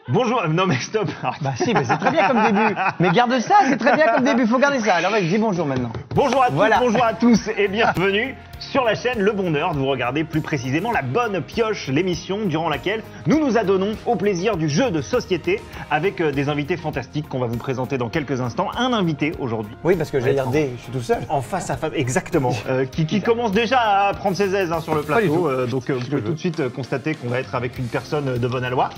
Bonjour, non mais stop. Bah si, mais c'est très bien comme début. Mais garde ça, c'est très bien comme début, faut garder ça. Alors vas-y, dis bonjour maintenant. Bonjour à tous, Voilà. bonjour à tous et bienvenue sur la chaîne Le Bonheur. Vous regardez plus précisément La Bonne Pioche, l'émission durant laquelle nous nous adonnons au plaisir du jeu de société avec des invités fantastiques qu'on va vous présenter dans quelques instants. Un invité aujourd'hui. Oui, parce que j'allais dire D, je suis tout seul. En face à face, exactement, qui commence déjà à prendre ses aises sur le plateau. Donc vous pouvez tout de suite constater qu'on va être avec une personne de bonne aloi.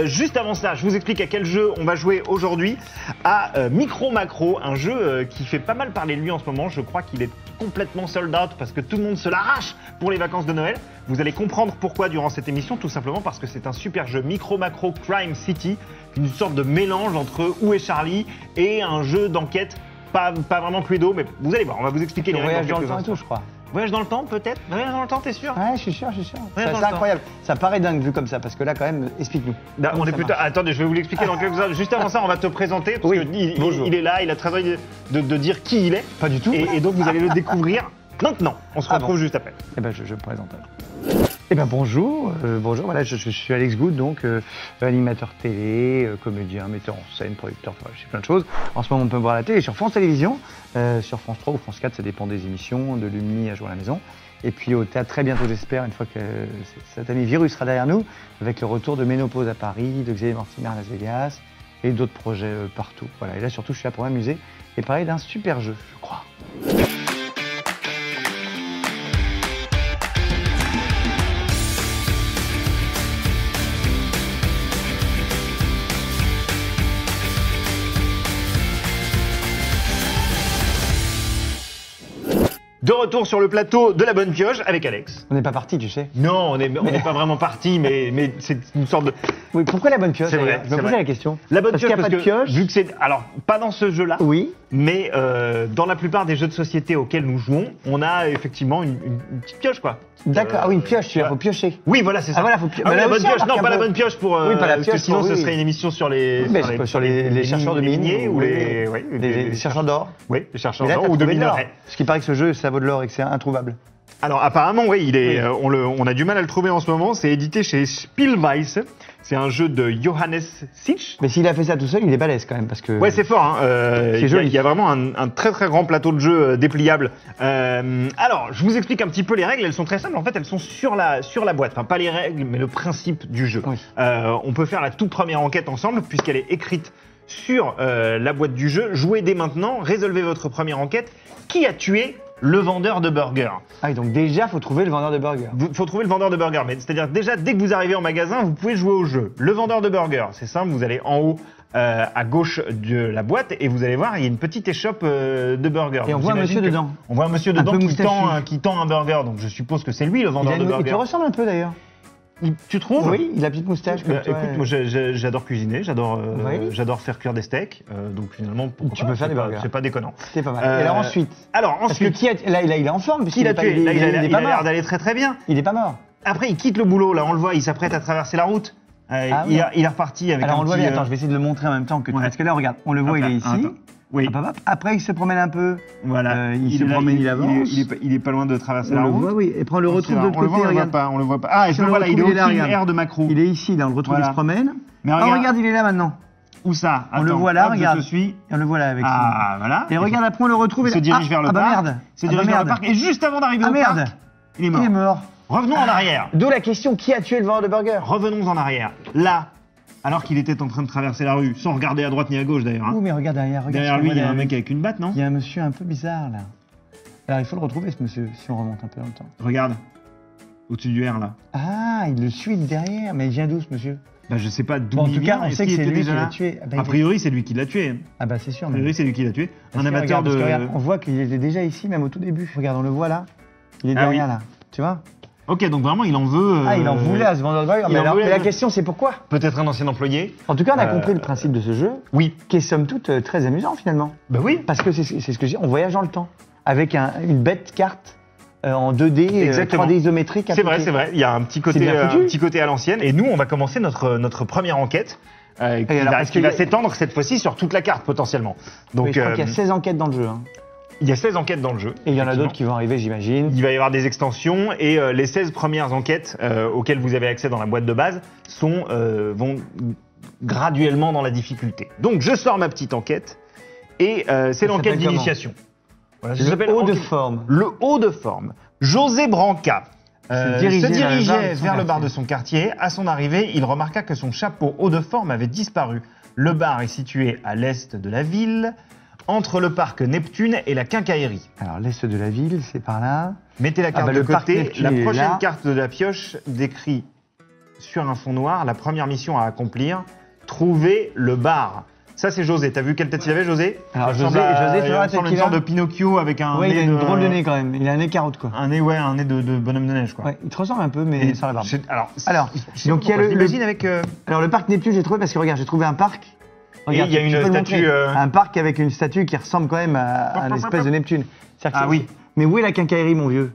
Juste avant ça, je vous explique à quel jeu on va jouer aujourd'hui. À Micro Macro, un jeu qui fait pas mal parler de lui en ce moment. Je crois qu'il est complètement sold out parce que tout le monde se l'arrache pour les vacances de Noël. Vous allez comprendre pourquoi durant cette émission, tout simplement parce que c'est un super jeu Micro Macro Crime City, une sorte de mélange entre Où est Charlie et un jeu d'enquête. Pas vraiment Cluedo, mais vous allez voir, on va vous expliquer les règles Voyage dans dans le quelques temps et instants. tout, je crois. Voyage dans le temps, peut-être. Voyage dans le temps, t'es sûr? Ouais, je suis sûr. C'est dans le assez temps. incroyable. Ça paraît dingue vu comme ça, parce que là, quand même, explique-nous. Là, Comment on est ça plutôt... marche Attendez, je vais vous l'expliquer dans quelques instants. Juste avant ça, on va te présenter, parce Oui, qu'il est là, il a très envie de dire qui il est. Pas du tout. Et donc, vous allez le découvrir maintenant. On se retrouve juste après. Eh ben, je me présente alors. Eh ben bonjour, voilà, je suis Alex Good, donc animateur télé, comédien, metteur en scène, producteur, enfin, je sais plein de choses. En ce moment, on peut me voir à la télé sur France Télévisions, sur France 3 ou France 4, ça dépend des émissions, de Lumni à Jouer à la maison. Et puis au théâtre très bientôt, j'espère, une fois que cet ami virus sera derrière nous, avec le retour de Ménopause à Paris, de Xavier Mortimer à Las Vegas, et d'autres projets partout. Voilà, et là surtout, je suis là pour m'amuser et parler d'un super jeu, je crois. De retour sur le plateau de La Bonne Pioche avec Alex. On n'est pas parti, tu sais. Non, on n'est pas vraiment parti, mais c'est une sorte de... Oui, pourquoi la bonne pioche? C'est vrai, d'ailleurs Je me c'est posais vrai. la question. La Bonne Parce Pioche, qu'il n'y a pas de pioche. vu que c'est... Alors, pas dans ce jeu-là. Oui. Mais dans la plupart des jeux de société auxquels nous jouons, on a effectivement une petite pioche, quoi. D'accord, ah oui, une pioche, tu faut piocher. Oui, voilà, c'est ça. Ah voilà, faut Ah oui, mais la là bonne aussi, on pioche. marque Non, un pas la peu. bonne pioche pour. Oui, pas la parce que pioche, sinon, oui. ce serait une émission sur les. Mais sur les chercheurs de mines, ou les. oui, Oui, les chercheurs d'or. Oui, les chercheurs Mais là, d'or t'as ou de trouvé de l'or. minerais. Parce qu'il paraît que ce jeu, ça vaut de l'or et que c'est introuvable. Alors apparemment, oui, il est. On a du mal à le trouver en ce moment. C'est édité chez Spielweiss. C'est un jeu de Johannes Sich. Mais s'il a fait ça tout seul, il est balèze quand même, parce que. Ouais, c'est fort. Hein. C'est joli. Il y a vraiment un très très grand plateau de jeu dépliable. Alors, je vous explique un petit peu les règles. Elles sont très simples. En fait, elles sont sur la boîte. Enfin, pas les règles, mais le principe du jeu. Oui. On peut faire la toute première enquête ensemble puisqu'elle est écrite sur la boîte du jeu. Jouez dès maintenant. Résolvez votre première enquête. Qui a tué le vendeur de burgers? Ah oui, donc déjà, faut trouver le vendeur de burgers. Il faut trouver le vendeur de burgers. Mais c'est-à-dire déjà, dès que vous arrivez en magasin, vous pouvez jouer au jeu. Le vendeur de burgers, c'est simple. Vous allez en haut à gauche de la boîte et vous allez voir, il y a une petite échoppe de burgers. Et on voit un monsieur dedans. On voit un monsieur Un dedans peu qui moustachu. tend un burger. Donc je suppose que c'est lui le vendeur de Il burgers. te ressemble un peu d'ailleurs. Tu trouves? Oui, il a une petite moustache. Comme toi, Écoute, moi j'adore cuisiner, Oui. j'adore faire cuire des steaks, donc finalement pourquoi Tu pas, peux faire c'est des pas- burgers. C'est pas déconnant. c'est pas mal. Et alors ensuite. Alors Parce que ensuite, là, il est en forme, qui puisqu'il l'a est pas, tué? Là, il a est pas l'air mort. d'aller très très bien. Il est pas mort. Après, il quitte le boulot, là, on le voit, il s'apprête à traverser la route. oui. Il est reparti avec Alors un on le voit petit, bien, attends, je vais essayer de le montrer en même temps que ouais. parce que là, regarde, on le voit, il est ici. Attends. Oui, Hop, hop, hop. Après, il se promène un peu. voilà. il se est là, promène, il avance. Il est pas loin de traverser On la le route. voit, oui. Et prends le retrouve de l'autre On le voit, côté, on le voit regarde. pas, on le voit pas. Ah, et Si je on le vois là, retrouve, il est il est là, au-dessus, regarde. R de macro. Il est ici, là, on le retrouve, Voilà. il se promène. Mais Oh, regarde, regarde, il est là maintenant. où ça? On le Attends, voit là, hop, regarde. Je te suis. Et on le voit là avec Ah, voilà. Et regarde, après, on le retrouve. Il se dirige vers le ah, parc. bah merde. Il se dirige vers le parc. Et juste avant d'arriver Ah au merde. parc, il est Il mort. est mort. Revenons en arrière. D'où la question, qui a tué le vendeur de burger? Revenons en arrière. Là, alors qu'il était en train de traverser la rue, sans regarder à droite ni à gauche d'ailleurs. hein. Ouh, mais regarde derrière. Regarde Derrière ce qu'on lui, voit il y a un derrière mec avec une batte, non? lui. Il y a un monsieur un peu bizarre, là. Alors, il faut le retrouver, ce monsieur, si on remonte un peu dans le temps. Regarde, au-dessus du R là. Ah, il le suit derrière. Mais il vient d'où, ce monsieur? Bah, je sais pas d'où Bon, en il tout vient. cas, on Est-ce sait que qu'il c'est était lui qui déjà l'a là tué. Ah, bah, A priori, c'est lui qui l'a tué. Ah bah c'est sûr. A Mais... priori, c'est lui qui l'a tué. Parce Un que amateur regarde, parce de. que regarde, on voit qu'il était déjà ici, même au tout début. Regarde, on le voit là. Il est Ah derrière oui. là. Tu vois? Ok, donc vraiment, il en veut. Ah, il en voulait à ce vendeur de burger. il Mais, en alors, voulait mais à- la question, c'est pourquoi? Peut-être un ancien employé. En tout cas, on a compris le principe de ce jeu, Oui. qui est somme toute très amusant finalement. Bah oui. Parce que c'est ce que je dis, on voyage dans le temps. Avec une bête carte en 2D, Exactement. 3D isométrique. C'est vrai, appliquée. c'est vrai. Il y a un petit côté, C'est bien foutu. un petit côté à l'ancienne. Et nous, on va commencer notre première enquête. Qui alors, va, parce qui qu'il va y a- s'étendre cette fois-ci sur toute la carte potentiellement. Donc Oui, je crois qu'il y a 16 enquêtes dans le jeu. Hein. il y a 16 enquêtes dans le jeu. Et il y en a effectivement. d'autres qui vont arriver, j'imagine. Il va y avoir des extensions et les 16 premières enquêtes auxquelles vous avez accès dans la boîte de base vont graduellement dans la difficulté. Donc je sors ma petite enquête et c'est l'enquête s'appelle comment? d'initiation. Voilà, ça Le s'appelle haut de enquête- forme. Le haut de forme. José Branca Se se dirigeait dirigeait vers vers le le bar de son quartier. À son arrivée, il remarqua que son chapeau haut de forme avait disparu. Le bar est situé à l'est de la ville, entre le parc Neptune et la quincaillerie. Alors, l'est de la ville, c'est par là. Mettez la carte bah, de le parc côté. Neptune La est prochaine là. carte de la pioche décrit sur un fond noir la première mission à accomplir. Trouver le bar. Ça, c'est José. T'as vu quelle tête il avait, José? Alors, Il José, ressemble à- José, tu il vois la ressemble à tête une qu'il sorte a de Pinocchio avec un Ouais, il nez a une drôle de nez quand même. Il a un nez carotte, quoi. Un nez, ouais, un nez de bonhomme de neige, quoi. Ouais, il te ressemble un peu, mais sans la barbe. Alors, donc il y a le- Imagine avec. Alors, le parc Neptune, j'ai trouvé parce que regarde, j'ai trouvé un parc. Regarde, il y a tu une peux le statue, montrer. Un parc avec une statue qui ressemble quand même à un espèce de Neptune. C'est-à-dire que Ah oui. Mais où est la quincaillerie, mon vieux?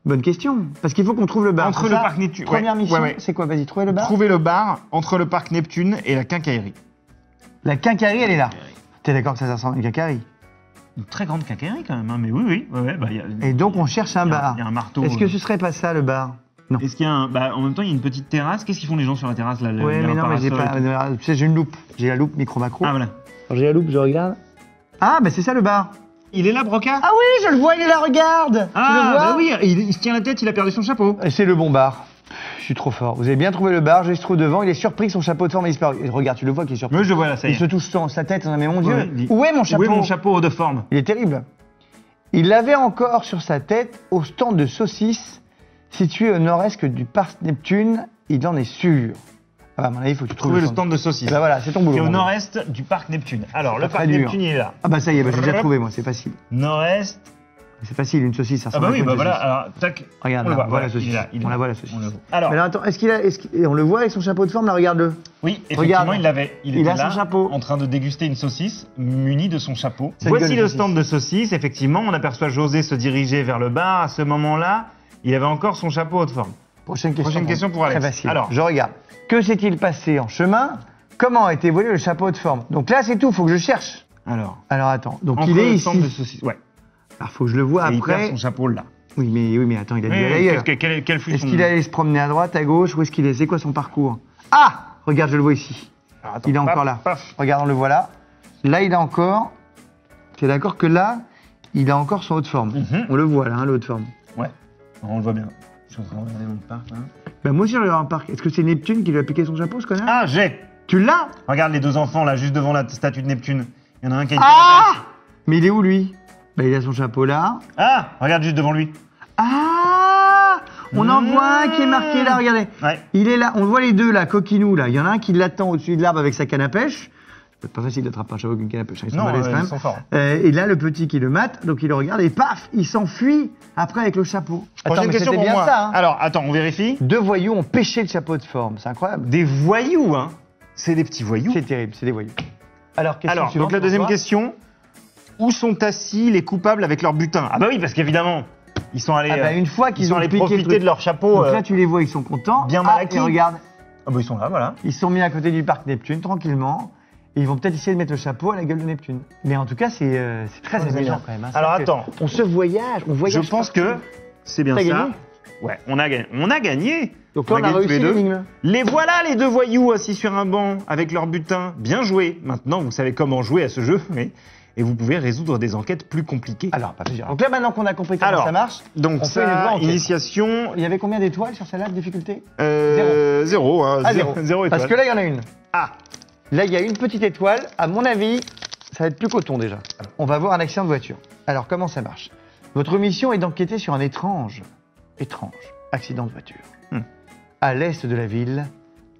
Bonne question. Parce qu'il faut qu'on trouve le bar. Entre c'est le ça parc Neptune. Première ouais, mission, ouais, ouais. c'est quoi? Vas-y, trouver le bar. Trouver le bar entre le parc Neptune et la quincaillerie. La quincaillerie, elle est là. T'es d'accord que ça ressemble à une quincaillerie? Une très grande quincaillerie quand même, hein, mais oui. Bah, y a, Et donc, on cherche un bar. Il y a un marteau. Est-ce que ce serait pas ça, le bar? Non. Est-ce qu'il y a un. Bah, en même temps, il y a une petite terrasse. Qu'est-ce qu'ils font les gens sur la terrasse là? Ouais, mais non, mais j'ai pas. Tu sais, j'ai une loupe. J'ai la loupe micro-macro. Ah, voilà. Quand j'ai la loupe, je regarde. Ah, mais c'est ça le bar. Il est là, Broca? Ah oui, je le vois, il est là, regarde. Tu le vois? bah oui, il se tient la tête, il a perdu son chapeau. Et c'est le bon bar. Je suis trop fort. Vous avez bien trouvé le bar, je se trouve devant, il est surpris que son chapeau de forme est disparu. Et regarde, tu le vois qu'il est surpris. Mais je le vois là, ça y Il est. se touche tant sa tête, mais mon Dieu, Ouais, il- où est mon chapeau? Où est mon chapeau de forme? Il est terrible. Il l'avait encore sur sa tête au stand de saucisses situé au nord-est du parc Neptune, il en est sûr. Ah bah, à mon avis, il faut que tu trouves Trouver le stand de saucisses. Bah voilà, c'est ton boulot. Qui est au mon gars. nord-est du parc Neptune. Alors, le Pas parc très dur. Neptune, il est là. Ah bah ça y est, bah, j'ai déjà trouvé moi, c'est facile. Nord-est. C'est facile, une saucisse, ça Ah ressemble bah à oui, quoi, bah une voilà. saucisse Alors, tac. Regarde, on le là, voit. on voit la voilà, saucisse. il est là, il est On la là. voit la saucisse. On le voit. Alors, Mais alors attends, et on le voit avec son chapeau de forme, là, regarde-le. oui, effectivement, regarde. il Il était a là, son chapeau. en train de déguster une saucisse, muni de son chapeau. Cette Voici gueule de le stand de saucisses. Effectivement, on aperçoit José se diriger vers le bar. À ce moment-là, il avait encore son chapeau haute forme. Prochaine question pour Alex. Très facile. Alors. Je regarde. Que s'est-il passé en chemin? Comment a été volé le chapeau de forme? Donc là, c'est tout, faut que je cherche. Alors, Alors attends, donc entre il est le ici. stand de saucisses. Ouais. Alors faut que je le vois Et il perd après. son chapeau là. Oui, mais attends, il a dû aller Oui, ailleurs. quel fut Est-ce son- qu'il allait se promener à droite, à gauche? Où est-ce qu'il est? C'est quoi son parcours? Ah! Regarde, je le vois ici. Alors, attends, Il est encore paf, là. paf. Regarde, on le voit là. Là, il a encore. Tu es d'accord que là, il a encore son haut de forme. Mhm. On le voit là, hein, le haut de forme. Ouais, on le voit bien. Je suis en train de regarder mon parc là. Ben, moi aussi, je regarde un parc. Est-ce que c'est Neptune qui lui a piqué son chapeau, ce connard? Ah, j'ai. Tu l'as? Regarde les deux enfants là, juste devant la statue de Neptune. Il y en a un qui a une Ah! Mais il est où lui? Ben, il a son chapeau là. Ah, regarde juste devant lui. Ah! On en voit un qui est marqué là, regardez. Ouais. Il est là, on voit les deux là, coquinou là. Il y en a un qui l'attend au-dessus de l'arbre avec sa canne à pêche. C'est pas facile d'attraper un chapeau avec une canne à pêche, hein, ils sont Non, balèzes quand ils même. sont forts. Et là, le petit qui le mate, donc il le regarde et paf, il s'enfuit après avec le chapeau. Prochaine mais question c'était pour bien moi. ça. Hein. Alors, attends, on vérifie. Deux voyous ont pêché le chapeau de forme, c'est incroyable. Des voyous, hein. C'est des petits voyous. C'est terrible, c'est des voyous. Alors, question Alors, suivante, donc la deuxième François. question. Où sont assis les coupables avec leur butin? Ah bah oui, parce qu'évidemment, ils sont allés, Ah bah, une fois ils qu'ils sont ont allés piqué le profiter truc. de leur chapeau. Donc là, tu les vois, ils sont contents. bien mal Ah, acquis. et regarde, Ah bah ils sont là, voilà. ils se sont mis à côté du parc Neptune tranquillement. Et ils vont peut-être essayer de mettre le chapeau à la gueule de Neptune. Mais en tout cas, c'est très Ouais, c'est amusant bien. quand même. hein. Alors, C'est-à-dire attends. que On se voyage, on voyage. Je pense partout. que c'est bien T'as ça. gagné Ouais, on a gagné. On a gagné. Donc là, on a gagné tous réussi les deux. l'énigme. Les voilà, les deux voyous assis sur un banc avec leur butin. Bien joué. Maintenant, vous savez comment jouer à ce jeu, et vous pouvez résoudre des enquêtes plus compliquées. Alors, pas plaisir. Donc là, maintenant qu'on a compris comment Alors, ça marche, Donc on fait une vraie ça, enquête. initiation, il y avait combien d'étoiles sur celle-là de difficulté? zéro. Hein, Ah, zéro étoile. Parce que là, il y en a une. Ah, Là, il y a une petite étoile. À mon avis, ça va être plus coton déjà. On va voir un accident de voiture. Alors, comment ça marche? Votre mission est d'enquêter sur un étrange accident de voiture. À l'est de la ville,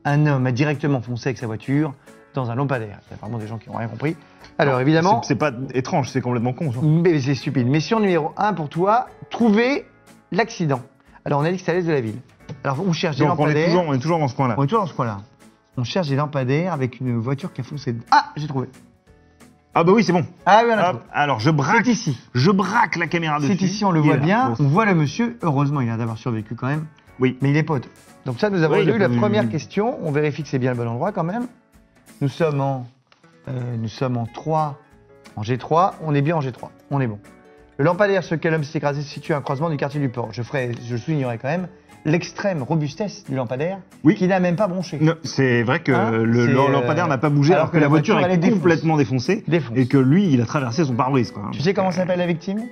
un homme a directement foncé avec sa voiture dans un lampadaire. Il y a vraiment des gens qui n'ont rien compris. Alors, évidemment, c'est pas étrange, c'est complètement con. Ça. mais c'est stupide. Mission numéro 1 pour toi, trouver l'accident. Alors, on a dit que c'est à l'est de la ville. Alors, on cherche des Donc on lampadaires. est toujours dans ce coin-là. On est toujours dans ce coin-là. On cherche des lampadaires avec une voiture qui a foncé. Ah, j'ai trouvé. Ah bah oui, c'est bon. Ah oui, on a Hop, trouvé. alors je braque, C'est ici. je braque la caméra dessus. C'est ici, on le Il est voit là. bien. Bon. On voit le monsieur. Heureusement, il a d'avoir survécu quand même. Oui. Mais il est pote. Donc ça, nous avons Oui, il a eu pas la vu- première question. On vérifie que c'est bien le bon endroit quand même. Nous sommes en 3, en G3. On est bien en G3. On est bon. Le lampadaire sur lequel l'homme s'est écrasé se situe à un croisement du quartier du port. Je soulignerai quand même l'extrême robustesse du lampadaire qui n'a même pas bronché. C'est vrai que le lampadaire n'a pas bougé alors que la voiture est complètement défoncée et que lui, il a traversé son pare-brise. Tu sais comment s'appelle la victime?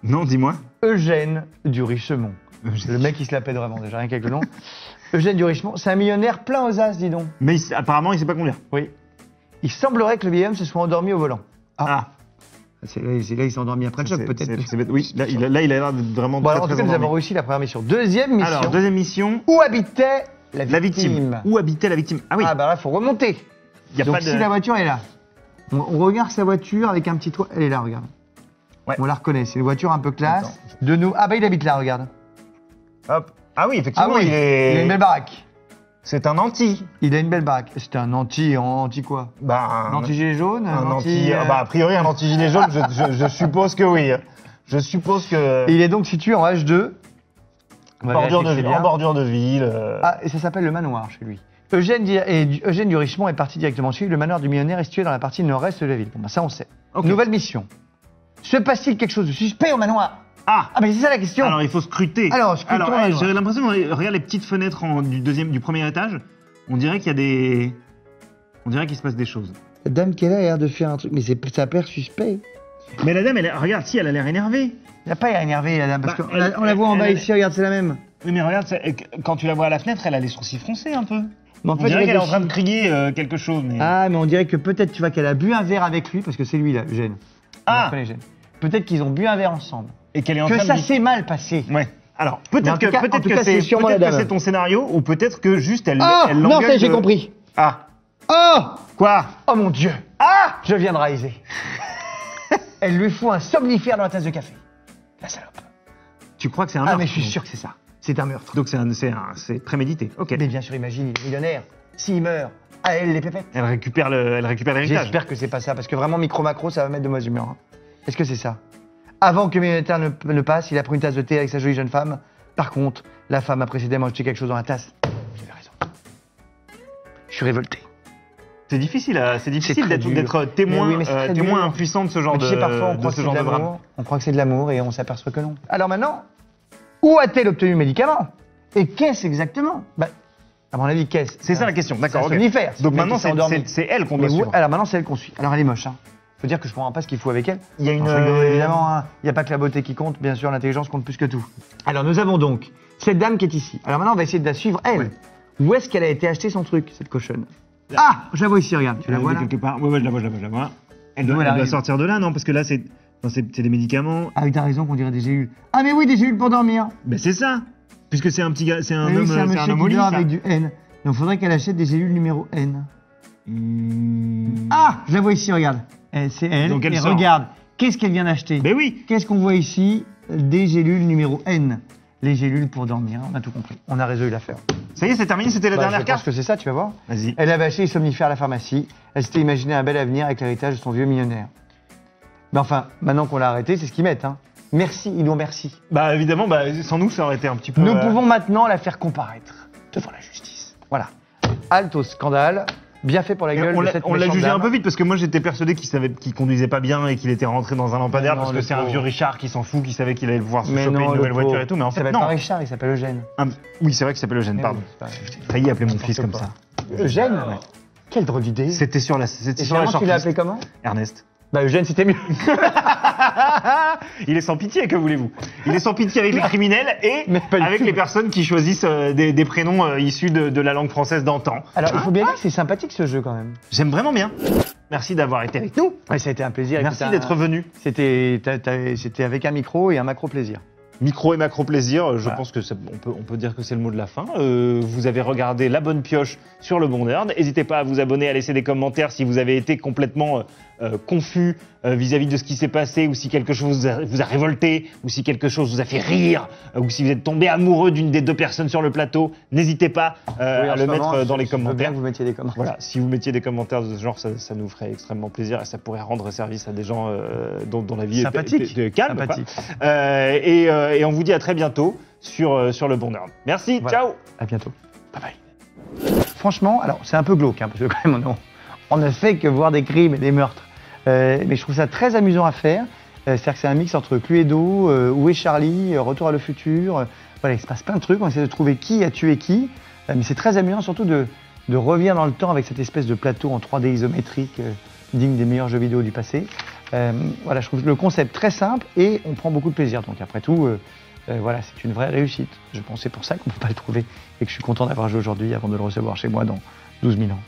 Non, dis-moi. Eugène du Richemont. Le mec, il se la pète vraiment déjà, rien qu'avec le nom. Eugène du Richemont, c'est un millionnaire plein aux as, dis donc. Mais apparemment, il sait pas conduire. Oui. Il semblerait que le vieil homme se soit endormi au volant. Là, il s'est endormi après le choc, peut-être. Oui, là, il a l'air vraiment très, en tout cas, nous avons réussi la première mission. Deuxième mission. Alors, deuxième mission. Où habitait la victime? Où habitait la victime? Ah oui. Ah bah là, il faut remonter. Donc si la voiture est là, on regarde sa voiture avec un petit toit. Elle est là, regarde. Ouais. On la reconnaît, c'est une voiture un peu classe. De nous. Ah bah il habite là, regarde. Hop. Ah oui, effectivement, il a une belle baraque. C'est un anti. Il a une belle baraque. C'est un anti quoi? Un anti-gilet jaune? A priori, un anti-gilet jaune, je suppose que oui. Je suppose que... Il est donc situé en H2. En bordure de ville. Ah, et ça s'appelle le manoir chez lui. Eugène du Richemont est parti directement suivre. Le manoir du millionnaire est situé dans la partie nord-est de la ville. Bon, bah ça, on sait. Okay. Nouvelle mission. Se passe-t-il quelque chose de suspect au manoir? Ah, mais c'est ça la question. Alors il faut scruter. Alors j'ai l'impression, regarde les petites fenêtres du premier étage. On dirait qu'il y a des, on dirait qu'il se passe des choses. La dame qui est là a l'air de faire un truc, mais ça a l'air suspect. Mais la dame, regarde, si elle a l'air énervée. Elle n'a pas l'air énervée la dame, parce qu'on la voit en bas ici. Regarde, c'est la même. Oui, mais regarde, quand tu la vois à la fenêtre, elle a les sourcils froncés un peu. Mais en fait, on dirait qu'elle est en train de crier quelque chose. Mais... Ah, mais on dirait que peut-être tu vois qu'elle a bu un verre avec lui, parce que c'est lui là, Eugène. Ah. Peut-être qu'ils ont bu un verre ensemble. Et qu'elle est en train ça s'est mal passé. Ouais. Alors, peut-être que c'est ton scénario, ou peut-être que juste elle l'engage. Non, j'ai compris. Ah. Oh. Quoi? Oh mon Dieu. Ah. Je viens de réaliser. Elle lui fout un somnifère dans la tasse de café. La salope. Tu crois que c'est un meurtre? Ah, mais je suis sûr que c'est ça. C'est un meurtre. Donc c'est prémédité. Ok. Mais bien sûr, imagine, il est millionnaire. S'il meurt, à elle les pépettes. Elle récupère l'héritage. J'espère que c'est pas ça, parce que vraiment, micro-macro, ça va mettre de mauvaise humeur. Hein. Est-ce que c'est ça? Avant que le millionnaire ne passe, il a pris une tasse de thé avec sa jolie jeune femme. Par contre, la femme a précédemment jeté quelque chose dans la tasse. Vous avez raison. Je suis révolté. C'est difficile d'être témoin impuissant de ce genre de parfois, on croit que c'est de l'amour et on s'aperçoit que non. Alors maintenant, où a-t-elle obtenu le médicament? Et qu'est-ce exactement? À mon avis, qu'est-ce? C'est ça la question, d'accord. Somnifère. Donc maintenant, c'est elle qu'on doit suivre. Alors maintenant, c'est elle qu'on suit. Alors elle est moche, hein. Faut dire que je comprends pas ce qu'il faut avec elle. Il y a évidemment, hein, il n'y a pas que la beauté qui compte, bien sûr, l'intelligence compte plus que tout. Alors nous avons donc cette dame qui est ici. Alors maintenant, on va essayer de la suivre, elle. Ouais. Où est-ce qu'elle a été acheter son truc, cette cochonne? Ah, je la vois ici, regarde. Tu la vois là quelque part. Ouais, je la vois. Elle doit sortir de là, non? Parce que là, c'est des médicaments. Ah oui, t'as raison qu'on dirait des gélules. Ah mais oui, des gélules pour dormir. Ben c'est ça. Puisque c'est un petit gars, c'est un homme au lit, avec du N. Donc il faudrait qu'elle achète des gélules numéro N. Ah, je la vois ici, regarde. C'est elle. Donc elle sort. Regarde, qu'est-ce qu'elle vient d'acheter? Ben oui. Qu'est-ce qu'on voit ici? Des gélules numéro N. Les gélules pour dormir, on a tout compris. On a résolu l'affaire. Ça y est, c'est terminé, c'était la dernière carte. Je pense que c'est ça, tu vas voir. Vas-y. Elle avait acheté les somnifères à la pharmacie. Elle s'était imaginé un bel avenir avec l'héritage de son vieux millionnaire. Mais enfin, maintenant qu'on l'a arrêté, c'est ce qu'ils mettent. Hein. Merci, ils l'ont merci. Bah évidemment, sans nous, ça aurait été un petit peu... Nous pouvons maintenant la faire comparaître devant la justice. Voilà. Halte au scandale. Bien fait pour la gueule de cette On l'a jugé un peu vite parce que moi j'étais persuadé qu'il conduisait pas bien et qu'il était rentré dans un lampadaire parce que c'est un vieux Richard qui s'en fout, qui savait qu'il allait pouvoir se choper une nouvelle voiture et tout. Mais en fait, non. Il s'appelle pas Richard, il s'appelle Eugène. Oui, c'est vrai qu'il s'appelle Eugène, pardon. J'ai failli appeler mon fils comme ça. Eugène? Quelle drôle d'idée. C'était sur la shortlist. Tu l'as appelé comment? Ernest. Bah Eugène, c'était mieux. Il est sans pitié, que voulez-vous? Il est sans pitié avec les criminels et avec les personnes qui choisissent des prénoms issus de la langue française d'antan. Alors, il faut bien dire que c'est sympathique ce jeu quand même. J'aime vraiment bien. Merci d'avoir été avec nous. Ouais, ça a été un plaisir. Merci d'être venu. C'était avec un micro et un macro plaisir. Micro et macro plaisir, je pense que on peut dire que c'est le mot de la fin. Vous avez regardé La Bonne Pioche sur le Bon Nerd. N'hésitez pas à vous abonner, à laisser des commentaires si vous avez été complètement confus vis-à-vis de ce qui s'est passé, ou si quelque chose vous a révolté, ou si quelque chose vous a fait rire, ou si vous êtes tombé amoureux d'une des deux personnes sur le plateau. N'hésitez pas à le mettre dans les commentaires. Bien que vous mettiez des commentaires. Voilà, si vous mettiez des commentaires de ce genre, ça nous ferait extrêmement plaisir et ça pourrait rendre service à des gens dont la vie est calme. Et on vous dit à très bientôt sur le Bon Nerd. Merci, voilà. Ciao. À bientôt. Bye bye. Franchement, alors c'est un peu glauque, hein, parce que quand même on ne fait que voir des crimes et des meurtres. Mais je trouve ça très amusant à faire. C'est-à-dire que c'est un mix entre Cluedo, Où est Charlie, Retour à le futur. Voilà, il se passe plein de trucs, on essaie de trouver qui a tué qui. Mais c'est très amusant surtout de revenir dans le temps avec cette espèce de plateau en 3D isométrique digne des meilleurs jeux vidéo du passé. Voilà, je trouve le concept très simple et on prend beaucoup de plaisir. Donc après tout, voilà, c'est une vraie réussite. Je pense que c'est pour ça qu'on ne peut pas le trouver et que je suis content d'avoir joué aujourd'hui avant de le recevoir chez moi dans 12 000 ans.